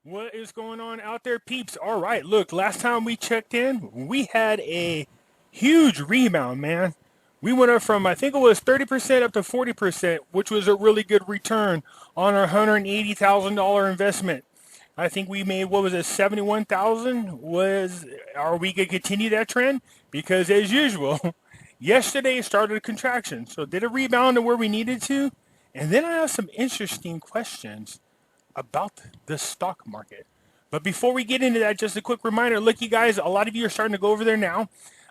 What is going on out there, peeps? All right, look, last time we checked in, we had a huge rebound, man. We went up from, I think it was 30% up to 40%, which was a really good return on our $180,000 investment. I think we made, what was it, 71,000? Are we going to continue that trend? Because as usual, yesterday started a contraction. So did it rebound to where we needed to? And then I have some interesting questions about the stock market. But before we get into that, just a quick reminder. Look, you guys, a lot of you are starting to go over there now.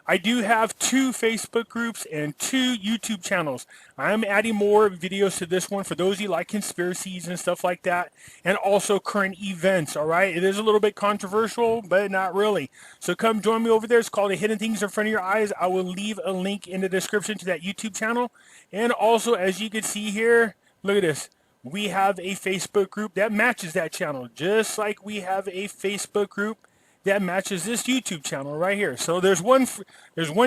I do have 2 Facebook groups and 2 YouTube channels. I'm adding more videos to this one for those of you like conspiracies and stuff like that, and also current events, all right? It is a little bit controversial, but not really. So come join me over there. It's called The Hidden Things in Front of Your Eyes. I will leave a link in the description to that YouTube channel. And also, as you can see here, look at this. We have a Facebook group that matches that channel, just like we have a Facebook group that matches this YouTube channel right here. So there's one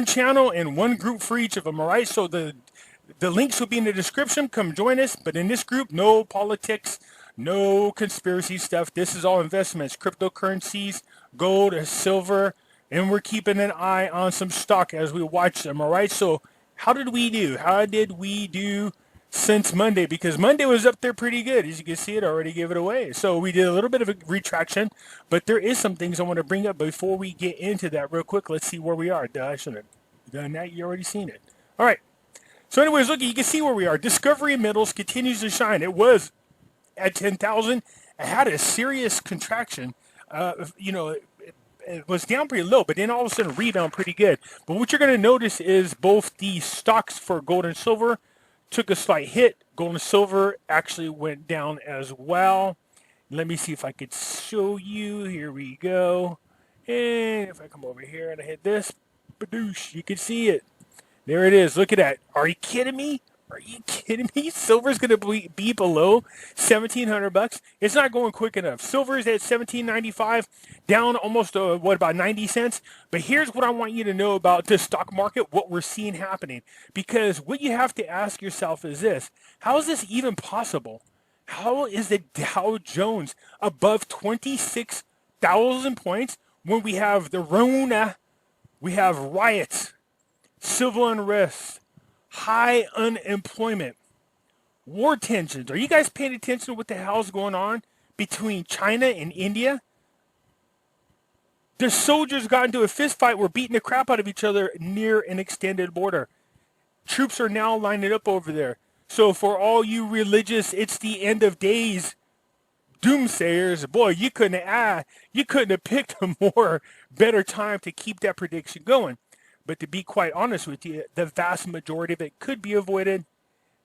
channel and one group for each of them, all right? So the links will be in the description. Come join us. But in this group, no politics, no conspiracy stuff. This is all investments, cryptocurrencies, gold, silver, and we're keeping an eye on some stock as we watch them, all right? So how did we do? How did we do since Monday? Because Monday was up there pretty good. As you can see, it already gave it away. So we did a little bit of a retraction, but there is some things I want to bring up before we get into that real quick. Let's see where we are. I should have done that. You already seen it. All right. So anyways, look, you can see where we are. Discovery Metals continues to shine. It was at 10,000. It had a serious contraction. It was down pretty low, but then all of a sudden rebound pretty good. But what you're going to notice is both the stocks for gold and silver took a slight hit. Gold and silver actually went down as well. Let me see if I could show you. Here we go. And if I come over here and I hit this, badoosh, you can see it. There it is. Look at that. Are you kidding me? Are you kidding me? Silver's going to be below 1,700 bucks. It's not going quick enough. Silver is at 17.95, down almost about 90 cents. But here's what I want you to know about the stock market, what we're seeing happening. Because what you have to ask yourself is this: how is this even possible? How is the Dow Jones above 26,000 points when we have the Rona, we have riots, civil unrest, high unemployment, war tensions? Are you guys paying attention to what the hell's going on between China and India? The soldiers got into a fist fight. We're beating the crap out of each other near an extended border. Troops are now lining up over there. So for all you religious, it's the end of days doomsayers, boy, you couldn't have picked a more better time to keep that prediction going. But to be quite honest with you, the vast majority of it could be avoided.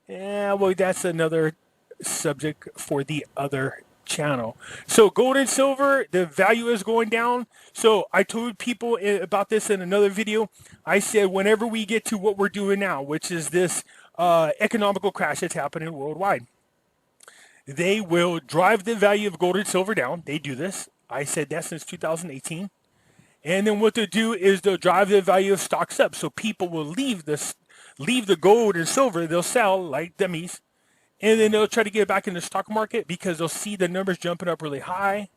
Yeah, well, that's another subject for the other channel. So gold and silver, the value is going down. So I told people about this in another video. I said whenever we get to what we're doing now, which is this economical crash that's happening worldwide, they will drive the value of gold and silver down. They do this. I said that since 2018. And then what they'll do is they'll drive the value of stocks up. So people will leave the gold and silver. They'll sell like dummies. And then they'll try to get back in the stock market because they'll see the numbers jumping up really high.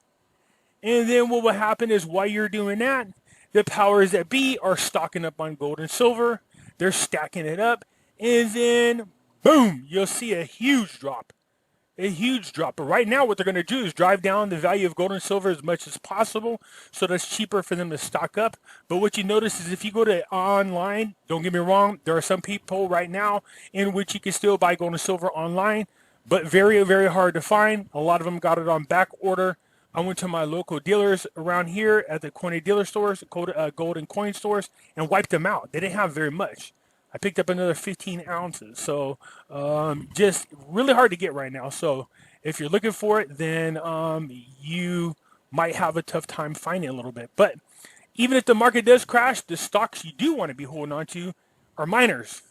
And then what will happen is while you're doing that, the powers that be are stocking up on gold and silver. They're stacking it up. And then, boom, you'll see a huge drop. A huge drop. But right now what they're going to do is drive down the value of gold and silver as much as possible so that's cheaper for them to stock up. But what you notice is if you go to online, don't get me wrong, there are some people right now in which you can still buy gold and silver online, but very, very hard to find. A lot of them got it on back order. I went to my local dealers around here at the coin dealer stores, gold and coin stores, and wiped them out. They didn't have very much. I picked up another 15 ounces. So just really hard to get right now. So if you're looking for it, then you might have a tough time finding it a little bit. But even if the market does crash, the stocks you do want to be holding on to are miners.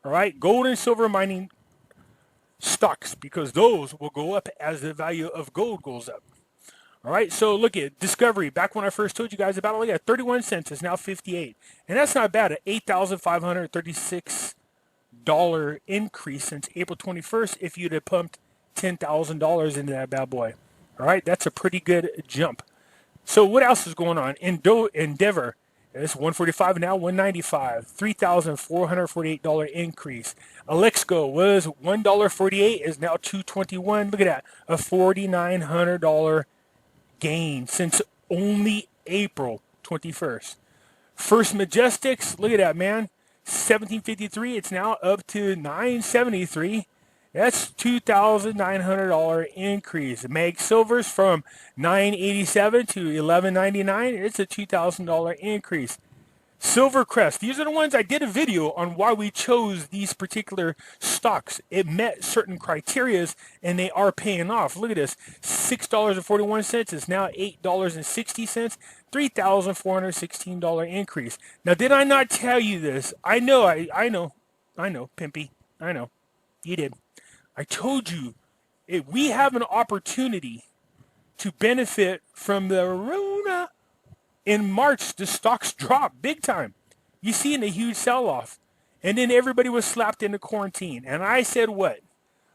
All right, gold and silver mining stocks, because those will go up as the value of gold goes up. All right, so look at Discovery. Back when I first told you guys about it, look at 31 cents. It's now 58. And that's not bad. An $8,536 increase since April 21st if you'd have pumped $10,000 into that bad boy. All right, that's a pretty good jump. So what else is going on? Endeavor, it's 145 now, 195, $3,448 increase. Alexco was $1.48, is now 221. Look at that, a $4,900 gain since only April 21st. First Majestics, look at that, man. 1753, it's now up to 973. That's $2,900 increase. Mag Silvers from 987 to 1199. It's a $2,000 increase. Silvercrest, these are the ones I did a video on why we chose these particular stocks. It met certain criterias and they are paying off. Look at this, $6.41 is now $8.60, $3,416 increase. Now, did I not tell you this? I know, Pimpy, I know, you did. I told you, we have an opportunity to benefit from the Rona. In March, the stocks dropped big time. You see in a huge sell-off. And then everybody was slapped into quarantine. And I said what?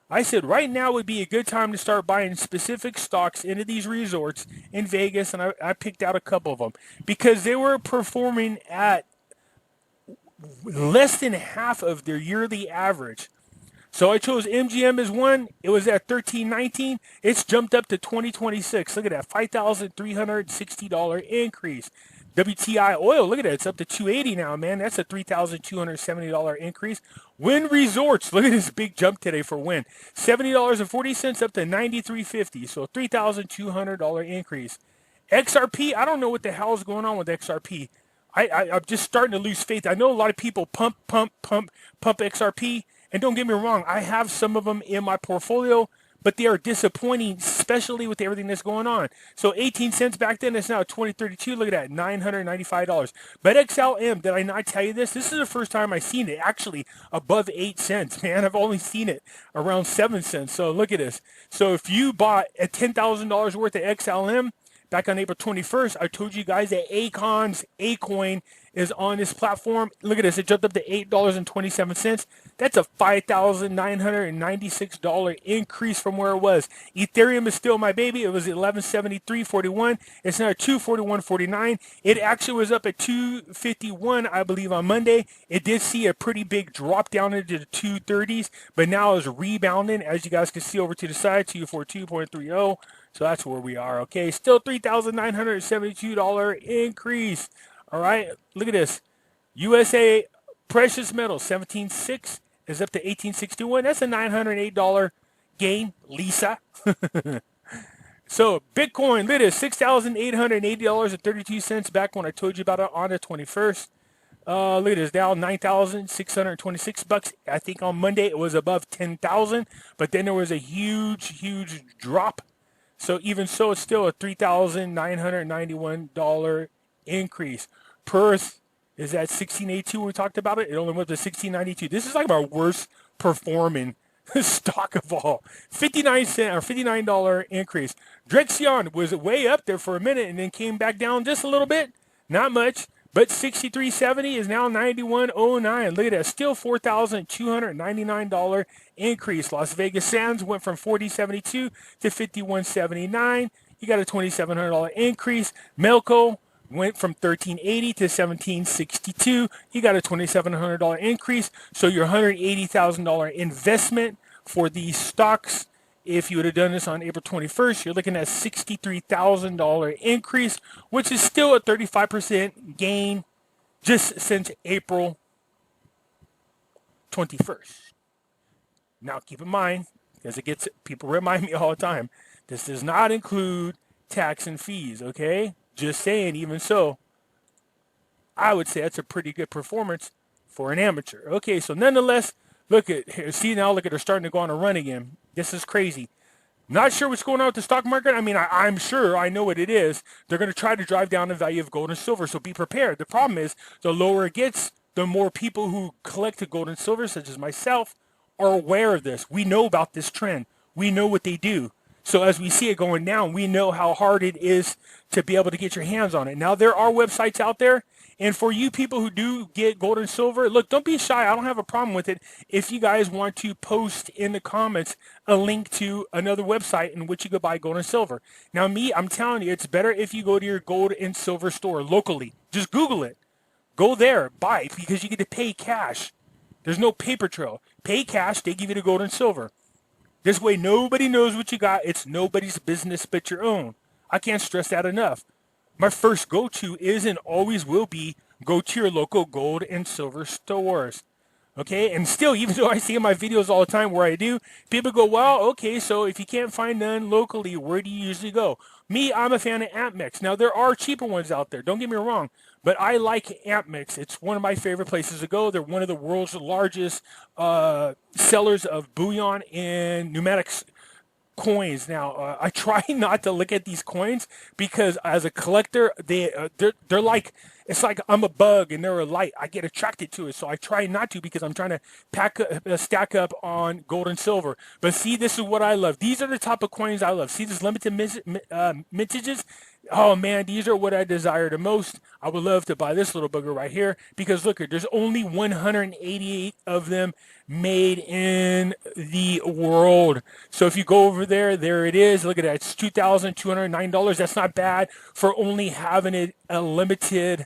I said right now would be a good time to start buying specific stocks into these resorts in Vegas. And I picked out a couple of them. Because they were performing at less than half of their yearly average. So I chose MGM as one. It was at $13.19. It's jumped up to $20.26. Look at that, $5,360 increase. WTI oil, look at that, it's up to $280 now, man. That's a $3,270 increase. Wynn Resorts, look at this big jump today for Wynn. $70.40 up to $93.50. So $3,200 increase. XRP, I don't know what the hell is going on with XRP. I'm just starting to lose faith. I know a lot of people pump XRP. And don't get me wrong, I have some of them in my portfolio, but they are disappointing, especially with everything that's going on. So 18 cents back then, it's now $20.32. Look at that, $995. But XLM, did I not tell you this? This is the first time I've seen it actually above 8 cents, man. I've only seen it around 7 cents. So look at this. So if you bought a $10,000 worth of XLM back on April 21st, I told you guys that Acoin is on this platform. Look at this. It jumped up to $8.27. That's a $5,996 increase from where it was. Ethereum is still my baby. It was 1173.41. It's now 241.49. It actually was up at 251, I believe, on Monday. It did see a pretty big drop down into the 230s, but now is rebounding, as you guys can see over to the side, 242.30. So that's where we are. Okay, still $3,972 increase. All right, look at this. USA precious metals, 17.6 is up to 18.61. That's a $908 gain, Lisa. So Bitcoin, look at this, $6,880.32 back when I told you about it on the 21st. Look at this, down $9,626. I think on Monday it was above 10,000, but then there was a huge drop. So even so, it's still a $3,991 increase. Perth is at 1682. We talked about it. It only went to 1692. This is like our worst performing stock of all. 59 cent or $59 increase. Drexion was way up there for a minute and then came back down just a little bit. Not much, but 63.70 is now 91.09. Look at that, still $4,299 increase. Las Vegas Sands went from 40.72 to 51.79. You got a $2,700 increase. Melco went from 1380 to 1762. You got a $2,700 increase. So your $180,000 investment for these stocks, if you would have done this on April 21st, you're looking at $63,000 increase, which is still a 35% gain just since April 21st. Now keep in mind, because people remind me all the time, this does not include tax and fees, okay? Just saying, even so, I would say that's a pretty good performance for an amateur. Okay, so nonetheless, look at here. See now, look at they're starting to go on a run again. This is crazy. Not sure what's going on with the stock market. I mean, I'm sure I know what it is. They're going to try to drive down the value of gold and silver, so be prepared. The problem is, the lower it gets, the more people who collect the gold and silver, such as myself, are aware of this. We know about this trend. We know what they do. So as we see it going down, we know how hard it is to be able to get your hands on it. Now, there are websites out there. And for you people who do get gold and silver, look, don't be shy. I don't have a problem with it. If you guys want to post in the comments a link to another website in which you could buy gold and silver. Now, me, I'm telling you, it's better if you go to your gold and silver store locally. Just Google it. Go there, buy it, because you get to pay cash. There's no paper trail. Pay cash, they give you the gold and silver. This way, nobody knows what you got. It's nobody's business but your own. I can't stress that enough. My first go-to is and always will be go to your local gold and silver stores. Okay, and still, even though I see in my videos all the time where I do, people go, well, okay, so if you can't find none locally, where do you usually go? Me, I'm a fan of AmpMix. Now, there are cheaper ones out there, don't get me wrong, but I like AmpMix. It's one of my favorite places to go. They're one of the world's largest sellers of bullion and pneumatics coins. Now, I try not to look at these coins because as a collector, they're like, it's like I'm a bug and they're a light. I get attracted to it, so I try not to because I'm trying to stack up on gold and silver. But see, this is what I love. These are the type of coins I love. See this limited mintages? Oh man, these are what I desire the most. I would love to buy this little booger right here because look, there's only 188 of them made in the world. So if you go over there, there it is. Look at that. It's $2,209. That's not bad for only having it a limited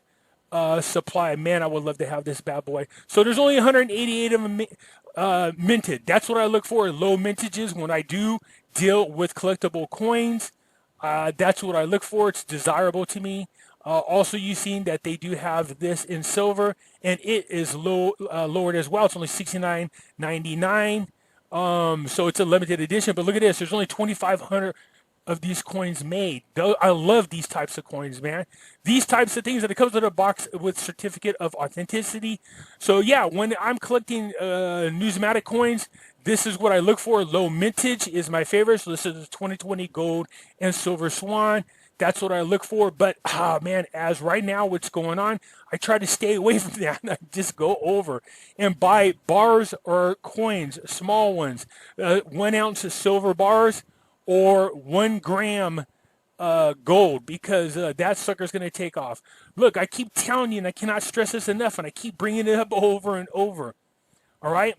supply. Man, I would love to have this bad boy. So there's only 188 of them minted. That's what I look for, low mintages when I do deal with collectible coins. That's what I look for. It's desirable to me. Also, you've seen that they do have this in silver, and it is lowered as well. It's only $69.99. So it's a limited edition. But look at this. There's only 2,500 of these coins made. I love these types of coins, man. These types of things that it comes in a box with certificate of authenticity. So yeah, when I'm collecting numismatic coins, this is what I look for. Low mintage is my favorite. So this is the 2020 gold and silver swan. That's what I look for. But man, as right now what's going on, I try to stay away from that. And I just go over and buy bars or coins, small ones, 1 ounce of silver bars or 1 gram gold, because that sucker's going to take off. Look, I keep telling you, and I cannot stress this enough, and I keep bringing it up over and over. All right?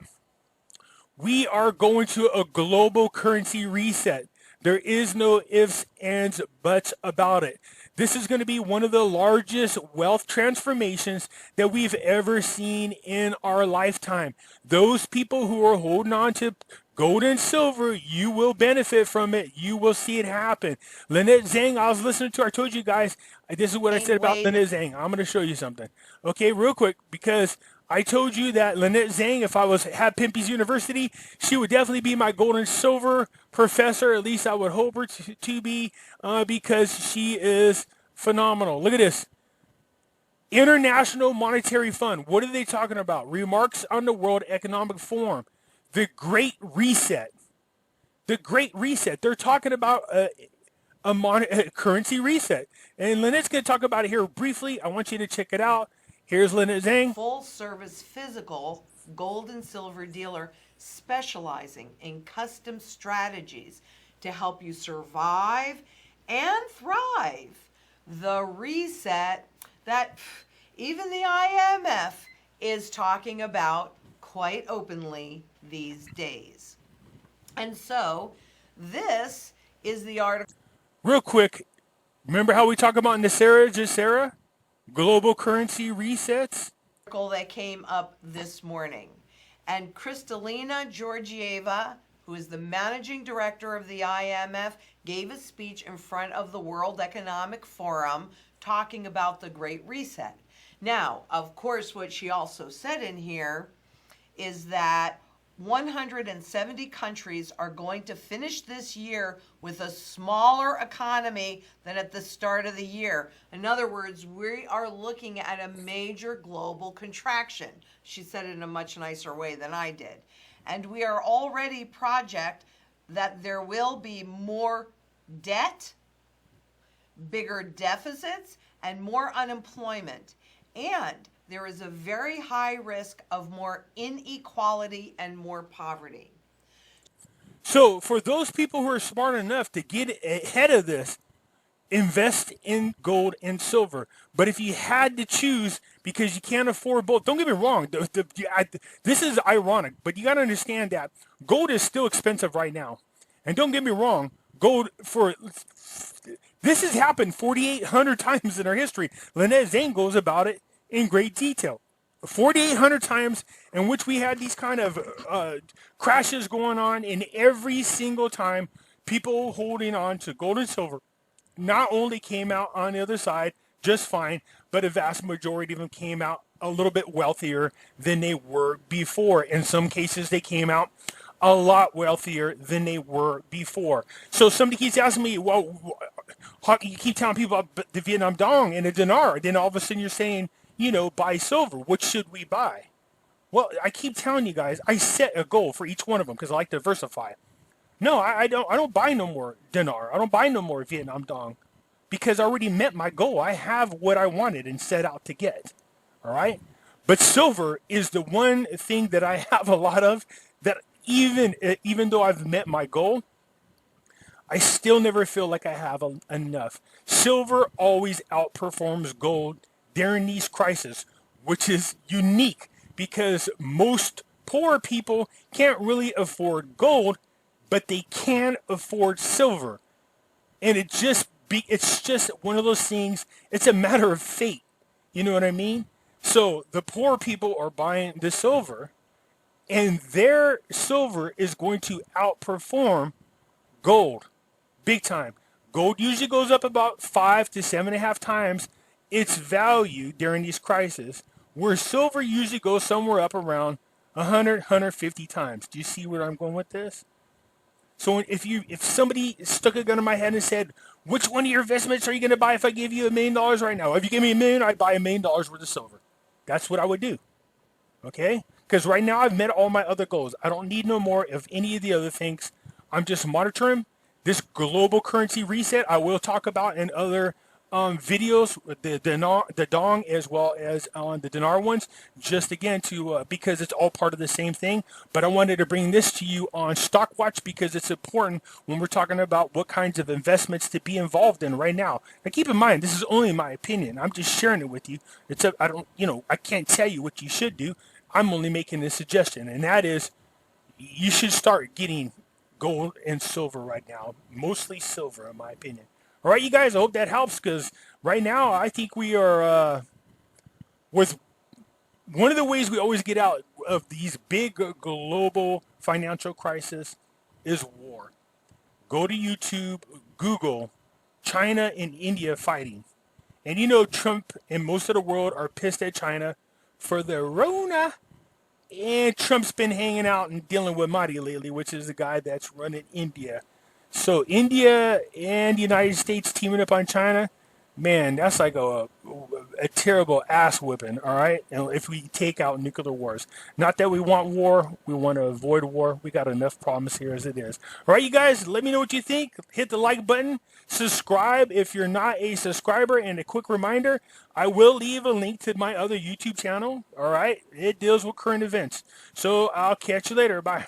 We are going to a global currency reset. There is no ifs, ands, buts about it. This is going to be one of the largest wealth transformations that we've ever seen in our lifetime. Those people who are holding on to gold and silver, you will benefit from it. You will see it happen. Lynette Zhang, I was listening to her. I told you guys, this is what I said about Lynette Zhang. I'm going to show you something. Okay, real quick, because I told you that Lynette Zhang, if I had Pimpy's University, she would definitely be my gold and silver professor. At least I would hope her to be, because she is phenomenal. Look at this. International Monetary Fund. What are they talking about? Remarks on the World Economic Forum. The Great Reset. The Great Reset. They're talking about a currency reset. And Lynette's going to talk about it here briefly. I want you to check it out. Here's Lynette Zhang. Full-service physical gold and silver dealer specializing in custom strategies to help you survive and thrive. The reset that even the IMF is talking about quite openly these days. And so this is the article. Real quick, remember how we talk about Sarah? Global currency resets? That came up this morning. And Kristalina Georgieva, who is the managing director of the IMF, gave a speech in front of the World Economic Forum talking about the Great Reset. Now, of course, what she also said in here is that 170 countries are going to finish this year with a smaller economy than at the start of the year. In other words, we are looking at a major global contraction. She said it in a much nicer way than I did. And we are already project that there will be more debt, bigger deficits, and more unemployment. And there is a very high risk of more inequality and more poverty. So for those people who are smart enough to get ahead of this, invest in gold and silver. But if you had to choose because you can't afford both, don't get me wrong. This is ironic, but you got to understand that gold is still expensive right now. And don't get me wrong, gold for this has happened 4,800 times in our history. Lynette Zane goes about it in great detail. 4,800 times in which we had these kind of crashes going on, and every single time people holding on to gold and silver not only came out on the other side just fine, but a vast majority of them came out a little bit wealthier than they were before. In some cases, they came out a lot wealthier than they were before. So somebody keeps asking me, well, you keep telling people about the Vietnam Dong and the dinar. Then all of a sudden you're saying, buy silver. What should we buy? Well, I keep telling you guys, I set a goal for each one of them because I like to diversify. No, I don't buy no more dinar. I don't buy no more Vietnam Dong because I already met my goal. I have what I wanted and set out to get. All right? But silver is the one thing that I have a lot of that even though I've met my goal, I still never feel like I have enough. Silver always outperforms gold during these crises, which is unique because most poor people can't really afford gold, but they can afford silver. And it's just one of those things. It's a matter of fate. You know what I mean? So the poor people are buying the silver, and their silver is going to outperform gold big time. Gold usually goes up about 5 to 7.5 times its value during these crises, where silver usually goes somewhere up around 100, 150 times. Do you see where I'm going with this? So if somebody stuck a gun in my head and said, which one of your investments are you going to buy if I give you $1 million right now? If you give me $1 million, I'd buy $1 million worth of silver. That's what I would do. Okay? Because right now I've met all my other goals. I don't need no more of any of the other things. I'm just monitoring this global currency reset. I will talk about in other videos, the dong as well as on the dinar ones, just again to because it's all part of the same thing. But I wanted to bring this to you on Stock Watch because it's important when we're talking about what kinds of investments to be involved in right now. Now keep in mind, this is only my opinion. I'm just sharing it with you. I can't tell you what you should do. I'm only making a suggestion, and that is you should start getting gold and silver right now, mostly silver in my opinion. All right, you guys, I hope that helps because right now I think we are with one of the ways we always get out of these big global financial crises is war. Go to YouTube, Google China and India fighting. And Trump and most of the world are pissed at China for the Rona. And Trump's been hanging out and dealing with Modi lately, which is the guy that's running India. So India and the United States teaming up on China, man, that's like a terrible ass whipping, all right? And if we take out nuclear wars. Not that we want war. We want to avoid war. We got enough problems here as it is. All right, you guys, let me know what you think. Hit the like button. Subscribe if you're not a subscriber. And a quick reminder, I will leave a link to my other YouTube channel, all right? It deals with current events. So I'll catch you later. Bye.